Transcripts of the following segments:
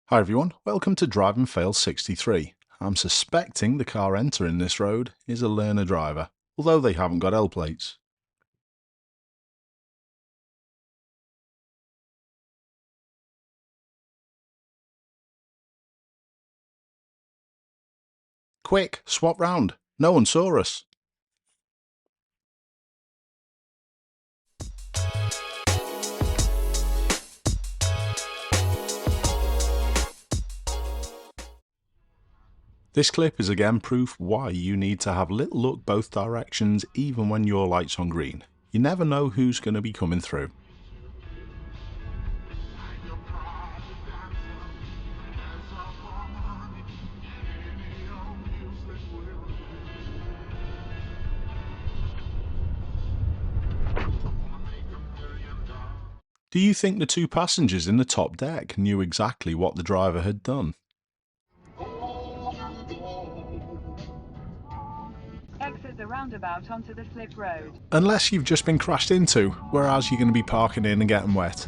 Hi everyone, welcome to Drive and Fail 63. I'm suspecting the car entering this road is a learner driver, although they haven't got L plates. Quick, swap round. No one saw us. This clip is again proof why you need to have little look both directions even when your light's on green. You never know who's going to be coming through. Do you think the two passengers in the top deck knew exactly what the driver had done? Exit the roundabout onto the slip road. Unless you've just been crashed into, whereas you're going to be parking in and getting wet.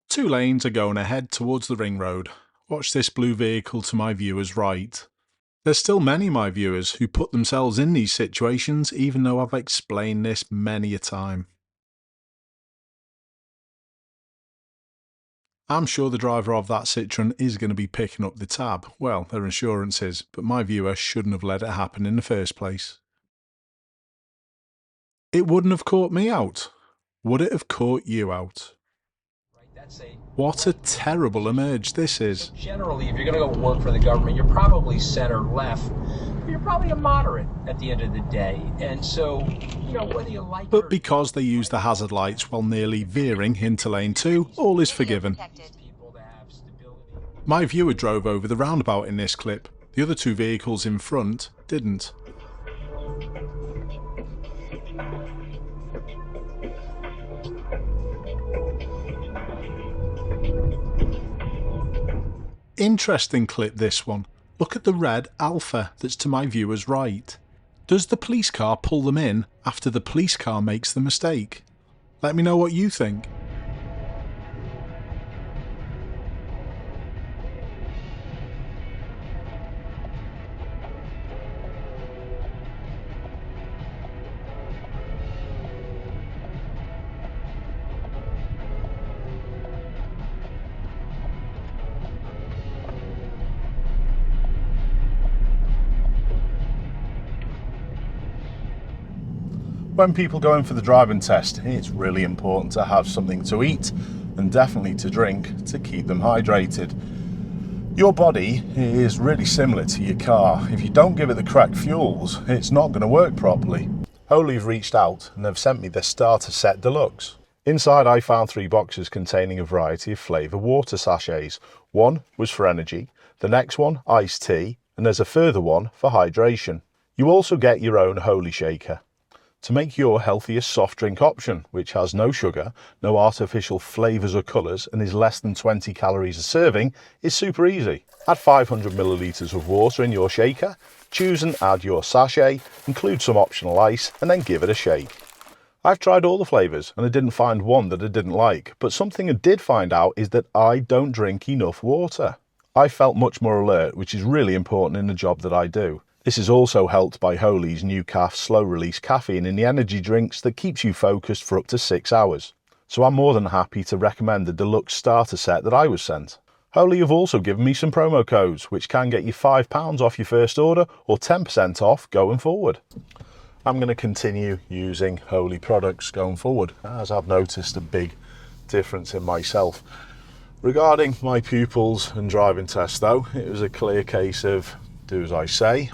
Two lanes are going ahead towards the ring road. Watch this blue vehicle to my viewer's right. There's still many of my viewers who put themselves in these situations even though I've explained this many a time. I'm sure the driver of that Citroen is going to be picking up the tab. Well, their insurance is, but my viewer shouldn't have let it happen in the first place. It wouldn't have caught me out. Would it have caught you out? What a terrible emerge this is. Generally, if you're going to go work for the government, you're probably center left. But you're probably a moderate at the end of the day. And so, whether you like But because they use the hazard lights while nearly veering into lane 2, all is forgiven. My viewer drove over the roundabout in this clip. The other two vehicles in front didn't. Interesting clip this one. Look at the red Alpha that's to my viewer's right. Does the police car pull them in after the police car makes the mistake? Let me know what you think. When people go in for the driving test, it's really important to have something to eat and definitely to drink to keep them hydrated. Your body is really similar to your car. If you don't give it the correct fuels, it's not going to work properly. Holy have reached out and they've sent me their starter set deluxe. Inside I found 3 boxes containing a variety of flavour water sachets. One was for energy, the next one iced tea, and there's a further one for hydration. You also get your own Holy shaker. To make your healthiest soft drink option, which has no sugar, no artificial flavours or colours and is less than 20 calories a serving, is super easy. Add 500 millilitres of water in your shaker, choose and add your sachet, include some optional ice and then give it a shake. I've tried all the flavours and I didn't find one that I didn't like, but something I did find out is that I don't drink enough water. I felt much more alert, which is really important in the job that I do. This is also helped by Holy's new CAF slow release caffeine in the energy drinks that keeps you focused for up to 6 hours. So I'm more than happy to recommend the deluxe starter set that I was sent. Holy have also given me some promo codes which can get you £5 off your first order or 10% off going forward. I'm going to continue using Holy products going forward as I've noticed a big difference in myself. Regarding my pupils and driving test though, it was a clear case of do as I say,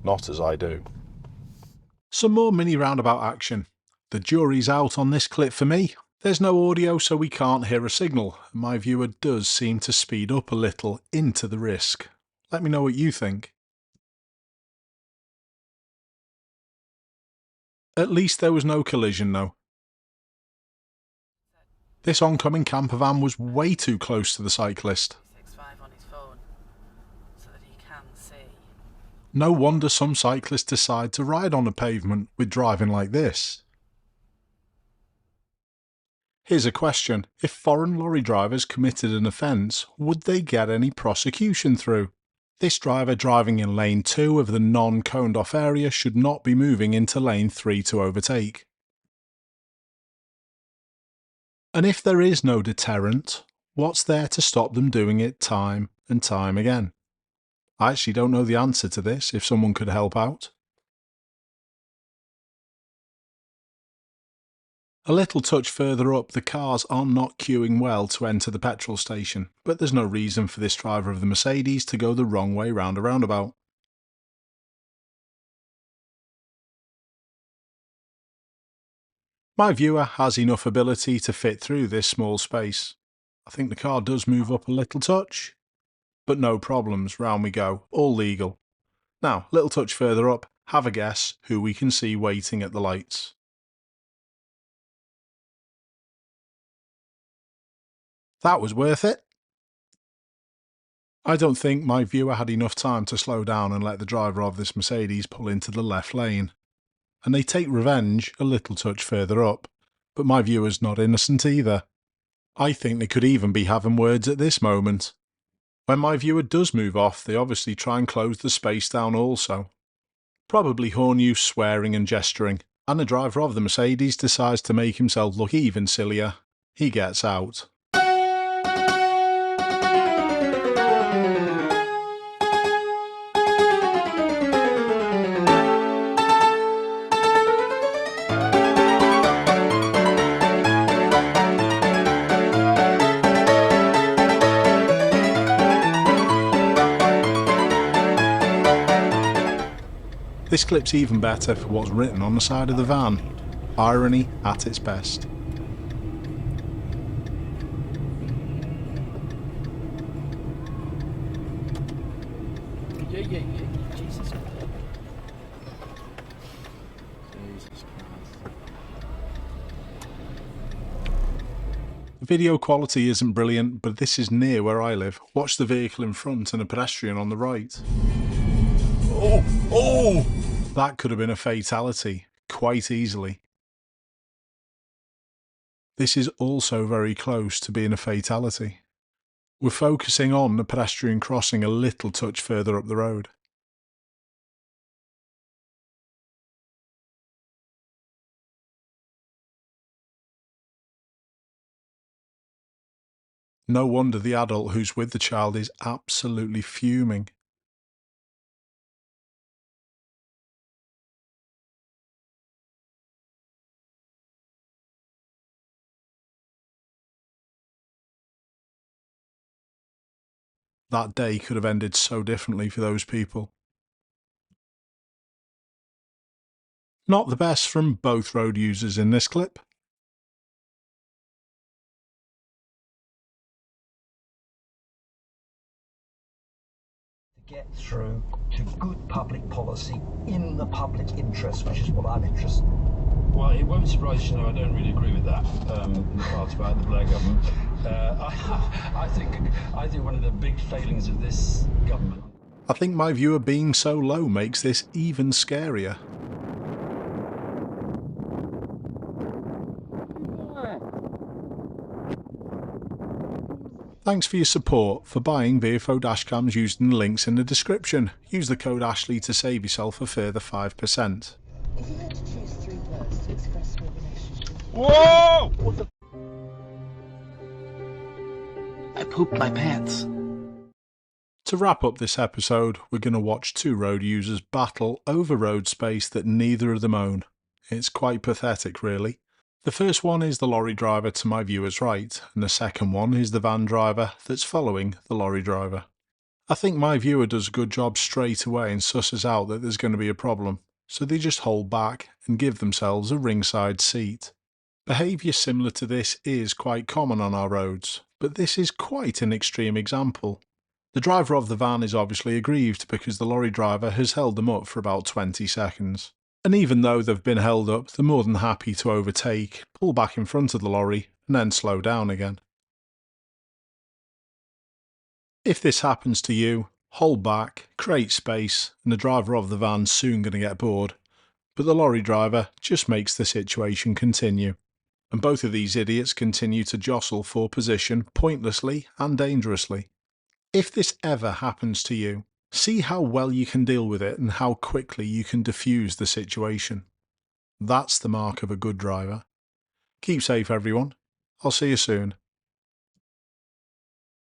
not as I do. Some more mini roundabout action. The jury's out on this clip for me. There's no audio so we can't hear a signal. My viewer does seem to speed up a little into the risk. Let me know what you think. At least there was no collision though. This oncoming camper van was way too close to the cyclist. No wonder some cyclists decide to ride on the pavement with driving like this. Here's a question. If foreign lorry drivers committed an offence, would they get any prosecution through? This driver driving in lane 2 of the non-coned off area should not be moving into lane 3 to overtake. And if there is no deterrent, what's there to stop them doing it time and time again? I actually don't know the answer to this, if someone could help out. A little touch further up, the cars are not queuing well to enter the petrol station, but there's no reason for this driver of the Mercedes to go the wrong way round a roundabout. My viewer has enough ability to fit through this small space. I think the car does move up a little touch, but no problems, round we go, all legal. Now, little touch further up, have a guess who we can see waiting at the lights. That was worth it. I don't think my viewer had enough time to slow down and let the driver of this Mercedes pull into the left lane. And they take revenge a little touch further up, but my viewer's not innocent either. I think they could even be having words at this moment. When my viewer does move off, they obviously try and close the space down also. Probably horn use, swearing and gesturing, and the driver of the Mercedes decides to make himself look even sillier. He gets out. This clip's even better for what's written on the side of the van. Irony at its best. Yeah. Jesus Christ. The video quality isn't brilliant, but this is near where I live. Watch the vehicle in front and a pedestrian on the right. Oh! That could have been a fatality, quite easily. This is also very close to being a fatality. We're focusing on the pedestrian crossing a little touch further up the road. No wonder the adult who's with the child is absolutely fuming. That day could have ended so differently for those people. Not the best from both road users in this clip. Get through to good public policy in the public interest, which is what I'm interested in. Well, it won't surprise you to know I don't really agree with that, the part about the Blair government. I think one of the big failings of this government... I think my viewer being so low makes this even scarier. Thanks for your support. For buying VFO dashcams using the links in the description. Use the code Ashley to save yourself a further 5%. If you had to choose 3 words to express your relationship, Whoa! I pooped my pants. To wrap up this episode, we're going to watch 2 road users battle over road space that neither of them own. It's quite pathetic, really. The first one is the lorry driver to my viewer's right, and the second one is the van driver that's following the lorry driver. I think my viewer does a good job straight away and susses out that there's going to be a problem, so they just hold back and give themselves a ringside seat. Behaviour similar to this is quite common on our roads, but this is quite an extreme example. The driver of the van is obviously aggrieved because the lorry driver has held them up for about 20 seconds. And even though they've been held up, they're more than happy to overtake, pull back in front of the lorry, and then slow down again. If this happens to you, hold back, create space, and the driver of the van's soon going to get bored. But the lorry driver just makes the situation continue. And both of these idiots continue to jostle for position pointlessly and dangerously. If this ever happens to you, see how well you can deal with it and how quickly you can diffuse the situation. That's the mark of a good driver. Keep safe, everyone. I'll see you soon.